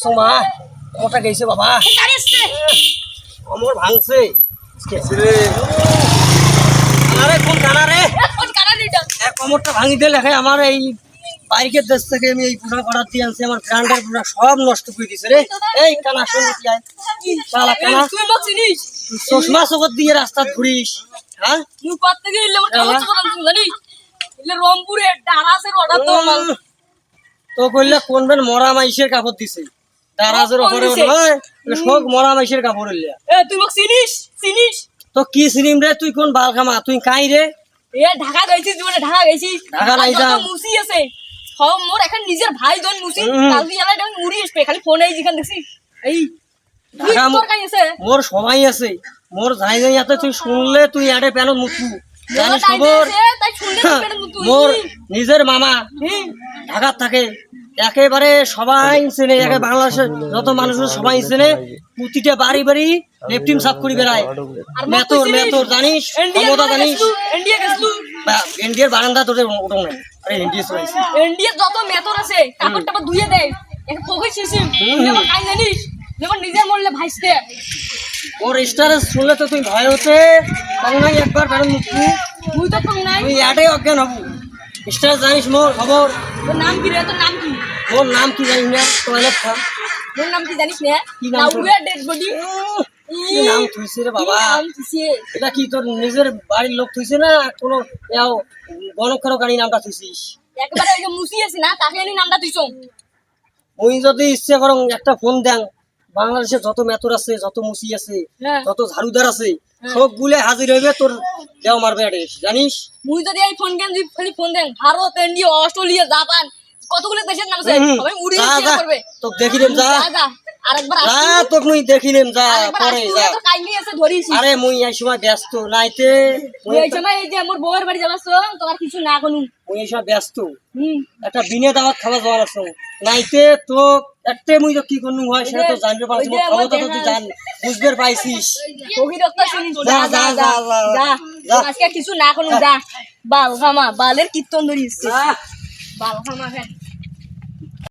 দেখছো মা কোমরটা গেছে বাবা কোমর ভাঙছে আরে কোন কানা রে কোমরটা ভাঙি দিয়ে লেখে আমার এই বাইকের দেশ থেকে আমি এই পোশাক অর্ডার দিয়ে আনছি আমার ব্র্যান্ডের পোশাক সব নষ্ট করে দিছে রে এই কানা শুনে কি আয় শালা কানা তুই মত চিনিস চশমা চোখত দিয়ে রাস্তা ঘুরিস হ্যাঁ তুই কত থেকে ইলে আমার কাছে বললাম তুই জানিস ইলে রংপুরে দারাজের অর্ডার তো মাল তো কইলে কোন বেন মরা মাইশের কাপড় দিছে দারাজের উপরে নয় সব মরা মাইশের কাপড় হইলা এ তুই মত চিনিস তো কি সিনিম রে তুই কোন বাল খামা তুই কাই রে এ ঢাকা গেছিস জীবনে ঢাকা গেছিস ঢাকা নাই যা মুসি আছে সব মোর এখন নিজের ভাই জন মুসি কালকে এলাই ডাং মুড়ি আসবে খালি ফোন এই যেখান দেখছিস এই ঢাকা তোর কাই আছে মোর সবাই আছে মোর যাই যাই এত তুই শুনলে তুই আড়ে প্যানত মুতু জানিস তাই খবর দেছে, তাই শুনলে তুই পেটে মুতুই। মোর নিজের মামা ঢাকার থাকে একেবারে সবাই চেনে একে বাংলাদেশের যত মানুষ আছে সবাই চেনে প্রতিটা বাড়ি বাড়ি লেপটিন সাফ করি বেড়ায় আর মেতর মেতর জানিস ক্ষমতা জানিস ইন্ডিয়া গেছলু ইন্ডিয়ার বারান্দা তোদের ওটাও নাই আরে ইন্ডিয়া চলাইছে ইন্ডিয়া যত মেতর আছে কাপড় টাপড় ধুয়ে দেয় এক পকেট শিশি যেমন কাই জানিস যেমন নিজের মরলে ভাইসতে ওর স্টারে শুনলে তো তুই ভয় হচ্ছে নাই একবার প্যারন মুক্তি তুই তো কম নাই তুই এটাই অজ্ঞান হবু স্টার জানিস মোর খবর তোর নাম কি রে তোর নাম কি মোর নাম কি জানিস না টয়লেট খা তোর নাম কি জানিস না কি নাম তোর? নাউয়া ডেড বডি কি নাম থুইছে রে বাবা নাম কিসে এটা কি তোর নিজের বাড়ির লোক থুইছে না কোনো গণকারী নামটা থুইছিস একবারে ওই যে মুসি আছে না তাকে এনে নামটা তুইছো ওই যদি ইচ্ছে করো একটা ফোন দেন বাংলাদেশে যত মেতর আছে যত মুসি আছে হ্যাঁ। যত ঝাড়ুদার আছে সবগুলো হাজির হইবে তোর দেও মারবে অ্যাড্রেস জানিস মুই যদি এই ফোন কেন খালি ফোন দেন ভারত ইন্ডিয়া অস্ট্রেলিয়া জাপান কতগুলো দেশের নাম আছে সবাই উড়ি যা, দিয়ে যা। করবে তোকে দেখি নেম যা যা আরেকবার যা তোকে মুই দেখি নেম যা পরে যা তো কাইনি আছে ধরিস আরে মুই এই সময় ব্যস্ত নাইতে মুই এই সময় এই যে মোর বউয়ের বাড়ি যাবাস তো আর কিছু না কোন মুই এই সময় ব্যস্ত হুম একটা বিনে দাওয়াত খাওয়া যাওয়া লাগছে নাইতে তো একটা মুই তো কি করনু হয় সেটা তো জানবে পারছিস ওই যে খবর তো আমার তুই জান বুঝবে পাইছিস কোহির একটা শুনিস যা, যা যা, যা যা, যা যা। আজকে কিছু না কোন যা বাল খামা বালের কীর্তন ধরিস আহ বাল খামা হ্যাঁ